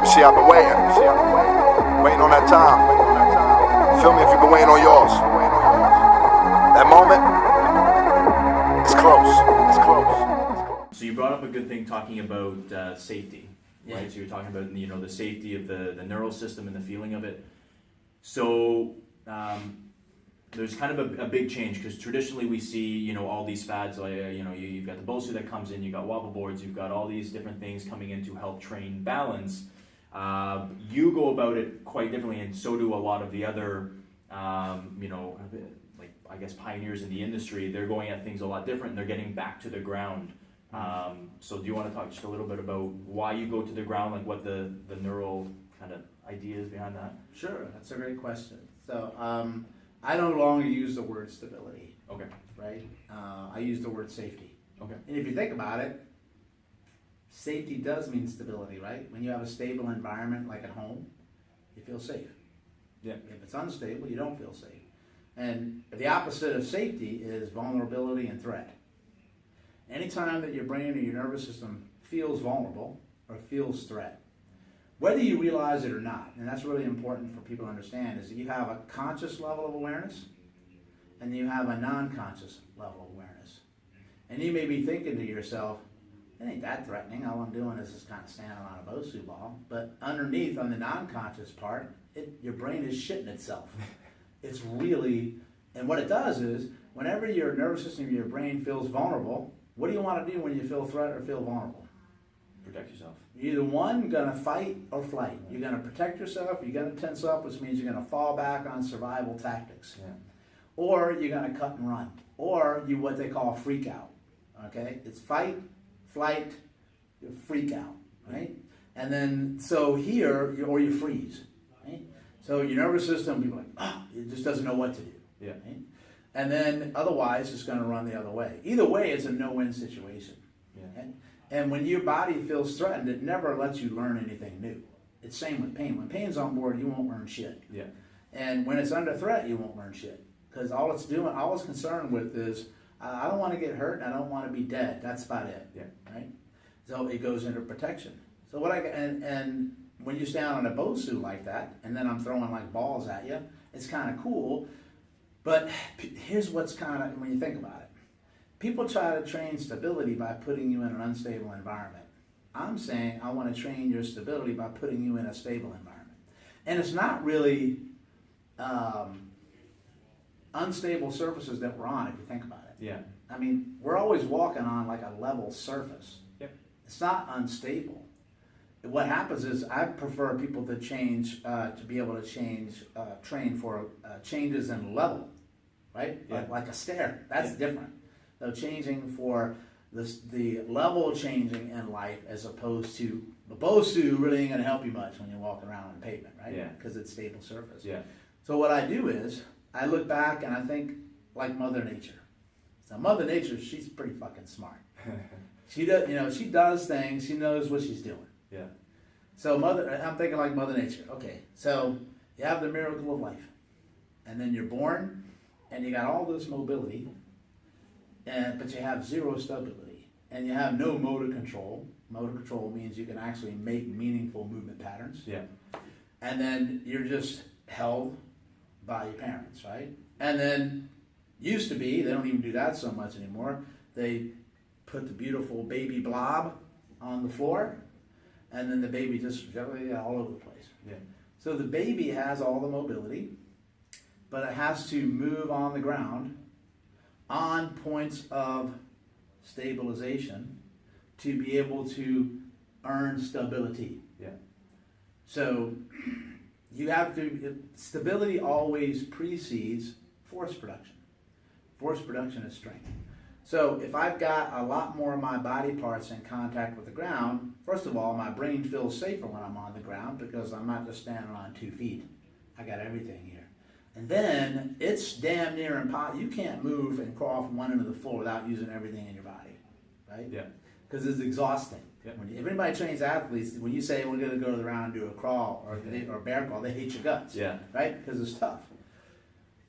See, I've been waiting. Waiting on that time. Feel me if you've been waiting on yours. That moment, it's close. It's close. So you brought up a good thing talking about safety, right? Yeah. So you're talking about, you know, the safety of the neural system and the feeling of it. So there's kind of a big change, because traditionally we see, you know, all these fads, like, you know, you've got the BOSU that comes in, you've got wobble boards, you've got all these different things coming in to help train balance. You go about it quite differently, and so do a lot of the other, you know, like, I guess, pioneers in the industry. They're going at things a lot different, and they're getting back to the ground. So do you want to talk just a little bit about why you go to the ground, like what the neural kind of idea is behind that? Sure, that's a great question. So I no longer use the word stability. Okay. Right? I use the word safety. Okay. And if you think about it, safety does mean stability, right? When you have a stable environment like at home, you feel safe. Yeah. If it's unstable, you don't feel safe. And the opposite of safety is vulnerability and threat. Anytime that your brain or your nervous system feels vulnerable or feels threat, whether you realize it or not, and that's really important for people to understand, is that you have a conscious level of awareness and you have a non-conscious level of awareness. And you may be thinking to yourself, it ain't that threatening, all I'm doing is just kind of standing on a BOSU ball. But underneath, on the non-conscious part, your brain is shitting itself. It's really, and what it does is, whenever your nervous system, your brain feels vulnerable, what do you want to do when you feel threat or feel vulnerable? Protect yourself. You're either one, going to fight or flight. You're going to protect yourself, you're going to tense up, which means you're going to fall back on survival tactics. Yeah. Or you're going to cut and run. Or you what they call freak out. Okay? It's fight, flight, freak out, right? And then, so here, or you freeze, right? So your nervous system, people are like, it just doesn't know what to do. Yeah. Right? And then otherwise, it's going to run the other way. Either way, it's a no-win situation. Yeah. Okay? And when your body feels threatened, it never lets you learn anything new. It's same with pain. When pain's on board, you won't learn shit. Yeah. And when it's under threat, you won't learn shit. Because all it's concerned with is, I don't want to get hurt and I don't want to be dead. That's about it. Yeah. Right? So it goes into protection. So and when you stand on a BOSU like that, and then I'm throwing like balls at you, it's kind of cool. But here's what's kind of, when you think about it, people try to train stability by putting you in an unstable environment. I'm saying I want to train your stability by putting you in a stable environment. And it's not really unstable surfaces that we're on, if you think about it. Yeah. I mean, we're always walking on like a level surface. Yep. It's not unstable. What happens is I prefer people to change, to be able to train for changes in level, right? Yeah. Like a stair. That's different. So changing for the level changing in life, as opposed to the BOSU really ain't going to help you much when you walk around on pavement, right? Yeah. Because it's stable surface. Yeah. So what I do is I look back and I think like Mother Nature. So Mother Nature, she's pretty fucking smart. She does things. She knows what she's doing. Yeah. So I'm thinking like Mother Nature. Okay, so you have the miracle of life, and then you're born, and you got all this mobility, but you have zero stability, and you have no motor control. Motor control means you can actually make meaningful movement patterns. Yeah. And then you're just held by your parents, right? And then used to be, they don't even do that so much anymore. They put the beautiful baby blob on the floor, and then the baby just all over the place. Yeah. So the baby has all the mobility, but it has to move on the ground on points of stabilization to be able to earn stability. Yeah. So you have to, stability always precedes force production. Force production is strength. So if I've got a lot more of my body parts in contact with the ground, first of all, my brain feels safer when I'm on the ground because I'm not just standing on 2 feet. I got everything here. And then it's damn near impossible. You can't move and crawl from one end of the floor without using everything in your body, right? Yeah. Because it's exhausting. Yeah. If anybody trains athletes, when you say we're going to go to the ground and do a crawl or bear crawl, they hate your guts, Yeah. right? Because it's tough.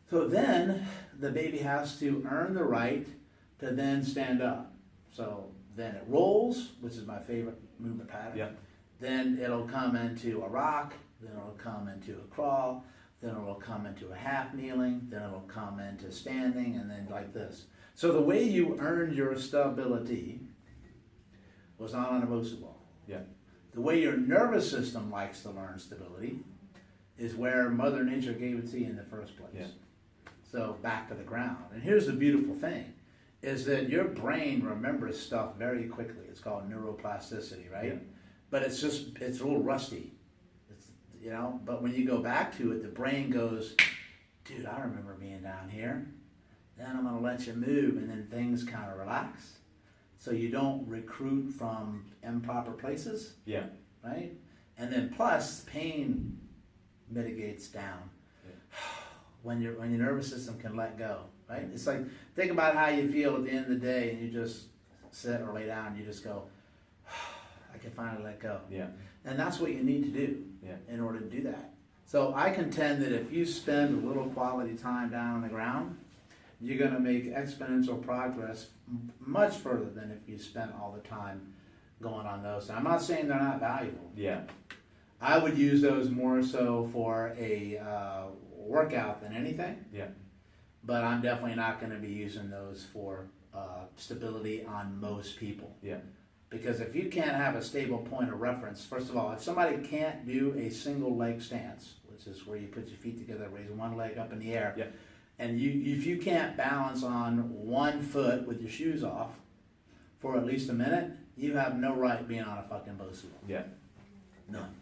So then the baby has to earn the right to then stand up. So then it rolls, which is my favorite movement pattern. Yeah. then it'll come into a rock, then it'll come into a crawl, then it'll come into a half kneeling, then it'll come into standing, and then like this. So the way you earned your stability was not on a Bosu ball. Yeah. The way your nervous system likes to learn stability is where Mother Nature gave it to you in the first place. Yeah. So back to the ground. And here's the beautiful thing, is that your brain remembers stuff very quickly. It's called neuroplasticity, right? Yeah. But it's a little rusty. It's, you know, but when you go back to it, the brain goes, dude, I remember being down here. Then I'm gonna let you move, and then things kind of relax. So you don't recruit from improper places, Yeah. right? And then plus pain mitigates down when your nervous system can let go, right? It's like, think about how you feel at the end of the day, and you just sit or lay down and you just go, I can finally let go. Yeah. And that's what you need to do in order to do that. So I contend that if you spend a little quality time down on the ground, you're going to make exponential progress much further than if you spent all the time going on those. I'm not saying they're not valuable. Yeah. I would use those more so for a workout than anything. Yeah. But I'm definitely not going to be using those for stability on most people. Yeah. Because if you can't have a stable point of reference, first of all, if somebody can't do a single leg stance, which is where you put your feet together, raise one leg up in the air, and if you can't balance on one foot with your shoes off for at least a minute, you have no right being on a fucking Bosu ball. Yeah. None.